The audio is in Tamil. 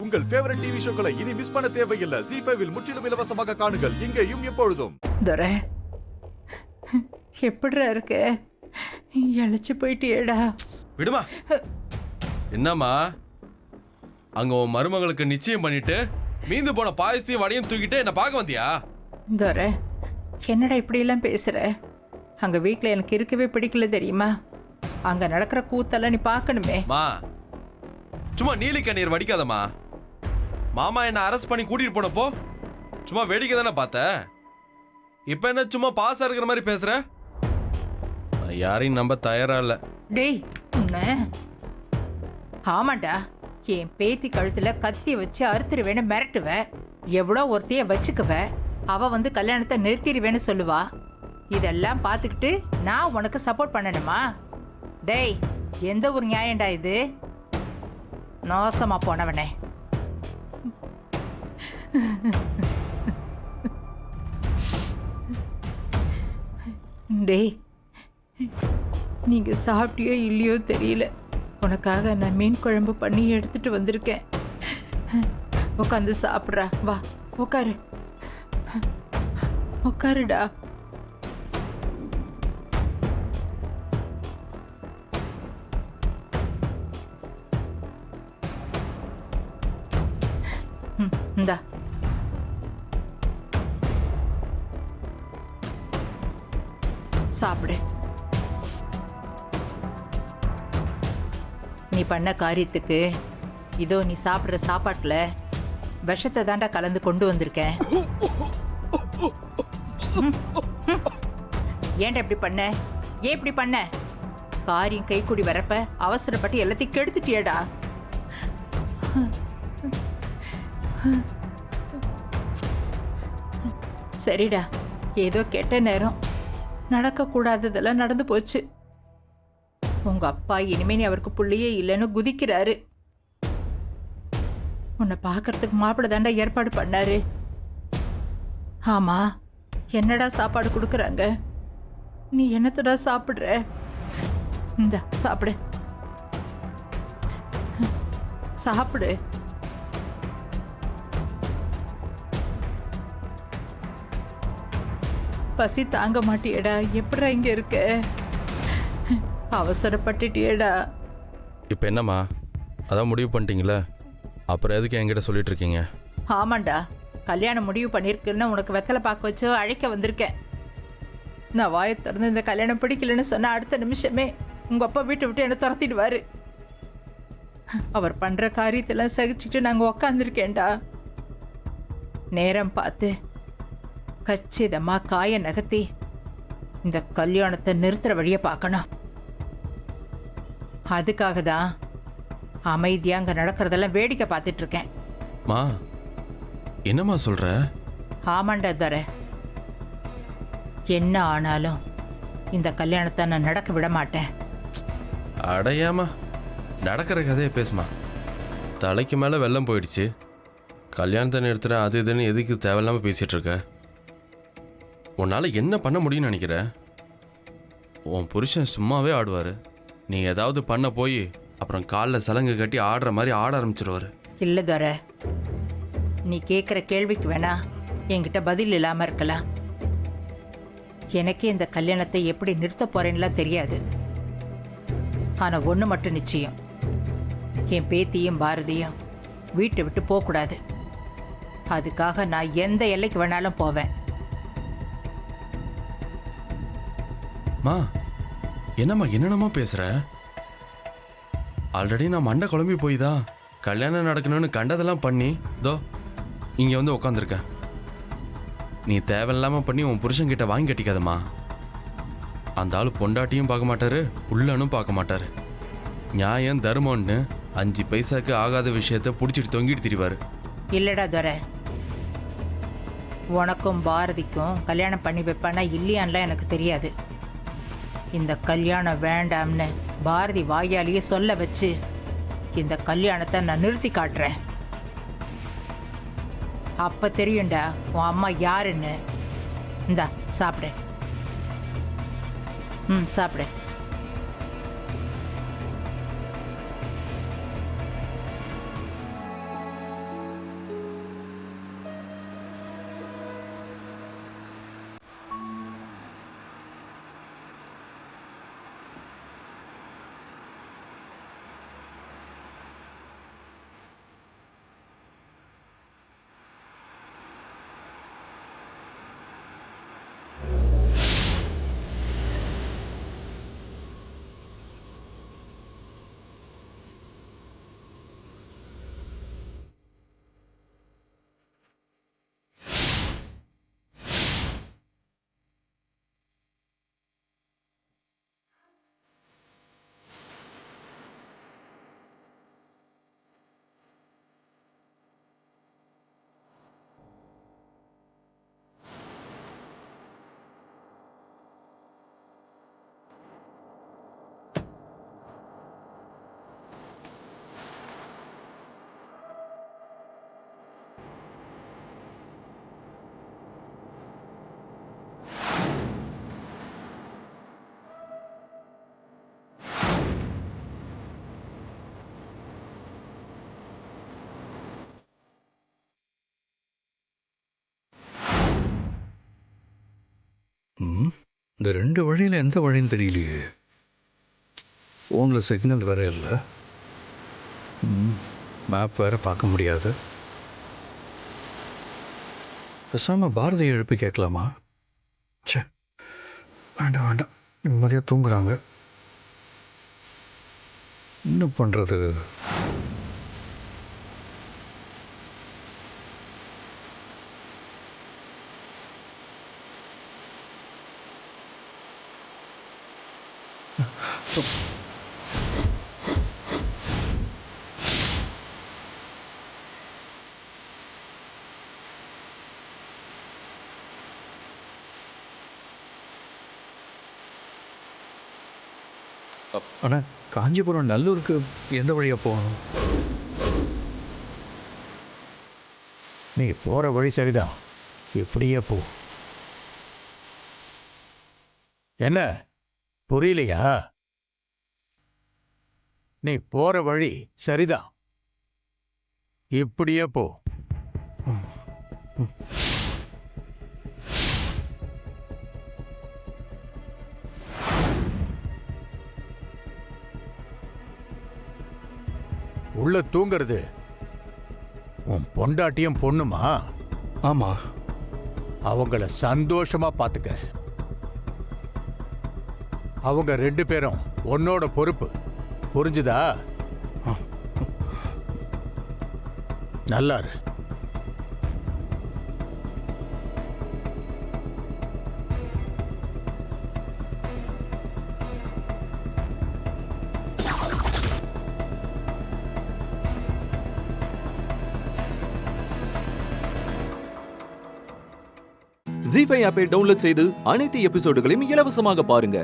உங்கள் ஃபேவரட் டிவி ஷோக்களை இனி மிஸ் பண்ண தேவையில்லை. ஜீ5 இல் முற்றிலும் இலவசமாக காணுங்கள், இங்கேயும் எப்பொழுதும். துரை, எப்படிடா இருக்க? இழைச்சு போயிட்டியேடா. விடுமா. என்னம்மா, அங்க உன் மருமகளுக்கு நிச்சயம் பண்ணிட்டு மீந்து போன பாயசத்தையும் வடையும் தூக்கிட்டு என்ன பார்க்க வந்தியா? துரை, என்னடா இப்படி எல்லாம் பேசுற? அங்க வீட்டுல எனக்கு இருக்கவே பிடிக்கல தெரியுமா? அங்க நடக்கிற கூத்தெல்லாம் நீ பார்க்கணுமே. மா, சும்மா நீலி கண்ணீர் வடிக்காதம்மா. மாமா என்ன அரெஸ்ட் பண்ணி கூட்டிட்டு போனப்போ சும்மா வேடிக்கை தானே பார்த்த. இப்ப என்ன சும்மா பாசா இருக்கிற மாதிரி பேசுற? யாரையும் நம்ப தயாரா இல்ல. டேய், உன்ன ஆமாண்டா, என் பேத்தி கழுத்துல கத்தி வச்சு அறுத்துருவேன்னு மிரட்டுவ. எவ்வளோ ஒருத்தைய வச்சுக்குவ, அவ வந்து கல்யாணத்தை நிறுத்திடுவேன்னு சொல்லுவா. இதெல்லாம் பார்த்துக்கிட்டு நான் உனக்கு சப்போர்ட் பண்ணணுமா? டேய், எந்த ஒரு நியாயம்டா இது? நாசமா போனவனே. டேய், நீங்க சாப்பிட்டியோ இல்லையோ தெரியல, உனக்காக நான் மீன் குழம்பு பண்ணி எடுத்துட்டு வந்திருக்கேன். உட்காந்து சாப்பிட்றா. வா உட்காரு, உட்காருடா. இந்தா, சாப்பிடு. நீ பண்ண காரியத்துக்கு இதோ நீ சாப்பிடுற சாப்பாட்டுல விஷத்தை தாண்டா கலந்து கொண்டு வந்திருக்கேன். ஏன்டா இப்படி பண்ண? ஏன் இப்படி பண்ண? காரியம் கைக்கூடி வரப்ப அவசரப்பட்டு எல்லாத்தையும் கெடுத்துட்டியடா. சரிடா, ஏதோ கெட்ட நேரம், நடக்க கூடாததெல்லாம் நடந்து போச்சு. உங்க அப்பா இனிமே நீ அவருக்கு புள்ளியே இல்லைன்னு குதிக்கிறாரு. உன்னை பாக்குறதுக்கு மாப்பிள்ள தாண்டா ஏற்பாடு பண்ணாரு. ஆமா, என்னடா சாப்பாடு கொடுக்கறாங்க? நீ என்னத்தடா சாப்பிடுற? இந்த சாப்பிடு, சாப்பிடு. பசி தாங்க மாட்டியடா. எப்படா இங்க இருக்க? அவசரப்பட்டுட்டியடா. இப்ப என்னம்மா, அதான் முடிவு பண்ணிட்டீங்களா? அப்புறம் எதுக்கு என்கிட்ட சொல்லிட்டு இருக்கீங்க? ஆமாண்டா, கல்யாணம் முடிவு பண்ணிருக்குன்னு உனக்கு வெத்தலை பார்க்க வச்சு அழைக்க வந்திருக்கேன். நான் வாயை திறந்து இந்த கல்யாணம் பிடிக்கலன்னு சொன்ன அடுத்த நிமிஷமே உங்க அப்பா வீட்டை விட்டு என்ன துரத்திடுவாரு. அவர் பண்ற காரியத்தெல்லாம் சகிச்சுட்டு நாங்க உக்காந்துருக்கேன்டா. நேரம் பார்த்து கச்சிதமா காய நகர்த்தி இந்த கல்யாணத்தை நிறுத்துற வழிய பார்க்கணும். அதுக்காக தான் அமைதியா அங்க நடக்கிறதெல்லாம் வேடிக்கை பார்த்துட்டு இருக்கேன். மா, என்னம்மா சொல்ற? ஆமாண்டா துரை, என்ன ஆனாலும் இந்த கல்யாணத்தை நான் நடக்க விட மாட்டேன். அடையாமா, நடக்கிற கதையை பேசுமா. தலைக்கு மேல வெள்ளம் போயிடுச்சு, கல்யாணத்தை நிறுத்துற அது இதுன்னு எதுக்கு தேவையில்லாம பேசிட்டு இருக்க? உன்னால என்ன பண்ண முடியும்னு நினைக்கிற? உன் புருஷன் சும்மாவே ஆடுவாரு. நீ ஏதாவது பண்ண போய் அப்புறம் காலில் சலங்கு கட்டி ஆடுற மாதிரி ஆட ஆரம்பிச்சிருவாரு. இல்லை துரை, நீ கேட்குற கேள்விக்கு வேணா என்கிட்ட பதில் இல்லாமல் இருக்கலாம். எனக்கே இந்த கல்யாணத்தை எப்படி நிறுத்த போறேன்னுலாம் தெரியாது. ஆனால் ஒன்று மட்டும் நிச்சயம், என் பேத்தியும் பாரதியும் வீட்டை விட்டு போகக்கூடாது. அதுக்காக நான் எந்த எல்லைக்கு வேணாலும் போவேன். மா, என்னம்மா என்னென்னமா பேசுற? ஆல்ரெடி நான் மண்டை குழம்பி போய் தான் கல்யாணம் நடக்கணும்னு கண்டதெல்லாம் பண்ணி தோ இங்கே வந்து உட்காந்துருக்கேன். நீ தேவையில்லாம பண்ணி உன் புருஷன்கிட்ட வாங்கி கட்டிக்காதம்மா. அந்த ஆள் பொண்டாட்டியும் பார்க்க மாட்டாரு, உள்ளனும் பார்க்க மாட்டாரு. நியாயம் தர்மம்னு 5 பைசாக்கு ஆகாத விஷயத்த பிடிச்சிட்டு தொங்கிட்டு திரிவாரு. இல்லடா துரை, உனக்கும் பாரதிக்கும் கல்யாணம் பண்ணி வைப்பானா இல்லையான்லாம் எனக்கு தெரியாது. இந்த கல்யாணம் வேண்டாம்னு பாரதி வாயாலேயே சொல்ல வச்சு இந்த கல்யாணத்தை நான் நிறுத்தி காட்டுறேன். அப்ப தெரியும்டா உன் அம்மா யாருன்னு. இந்தா சாப்பிடு. சாப்பிடு. இந்த 2 வழியில் எந்த வழின்னு தெரியலையே. ஃபோனில் சிக்னல் வேற இல்லை. மேப் வேற பார்க்க முடியாது. பேசாமல் பாரதியை எழுப்பி கேட்கலாமா? ச்சே, வேண்டாம் வேண்டாம், நிம்மதியாக தூங்குறாங்க. என்ன பண்ணுறது? ஆனால் காஞ்சிபுரம் நல்லூருக்கு எந்த வழியாக போகணும்? நீ போகிற வழி சரிதான், இப்படியே போ. என்ன புரியலையா? நீ போகிற வழி சரிதான், இப்படியே போ. உள்ள தூங்குறது உன் பொண்டாட்டியும் பொண்ணுமா? ஆமாம். அவங்கள சந்தோஷமா பார்த்துக்க. அவங்க 2 பேரும் உன்னோட பொறுப்பு, புரிஞ்சுதா? நல்லா இரு. ஜீ5 ஆப்பை டவுன்லோட் செய்து அனைத்து எபிசோடுகளையும் இலவசமாக பாருங்க.